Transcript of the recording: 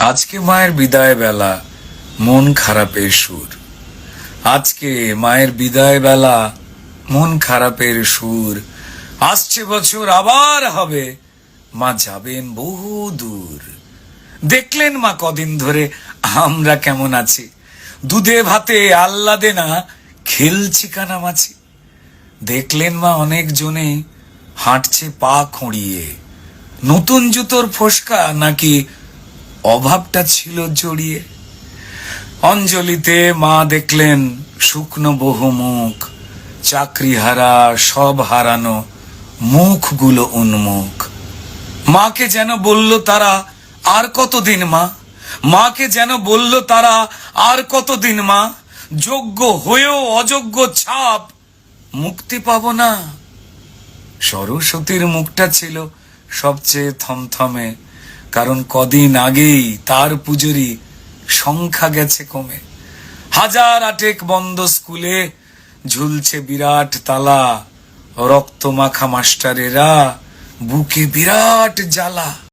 আজকে মায়ের বিদায় বেলা, মন খারাপের সুর। আজকে মায়ের বিদায় বেলা, মন খারাপের সুর। আসছে বছর আবার হবে, মা যাবেন বহু দূর। দেখলেন মা কদিন ধরে আমরা কেমন আছি, দুধে ভাতে আহ্লাদে না খেলছি কানামাছি। দেখলেন মা অনেক জনে হাঁটছে পা খুঁড়িয়ে, নতুন জুতোর ফোসকা নাকি অভাবটা ছিল জড়িয়ে। অঞ্জলিতে মা দেখলেন শুকনো বহু মুখ, চাকরি হারা সব হারানো মুখগুলো উন্মুখ। মাকে যেন বলল তারা আর কতদিন মা, মাকে যেন বলল তারা আর কতদিন মা, যোগ্য হয়েও অযোগ্য ছাপ মুক্তি পাবো না। সরস্বতীর মুখটা ছিল সবচেয়ে থমথমে, কারণ কদিন আগেই তার পুজোরই সংখ্যা গেছে কমে। হাজার আটেক বন্ধ স্কুলে ঝুলছে বিরাট তালা, রক্ত মাখা মাস্টারেরা বুকে বিরাট জ্বালা।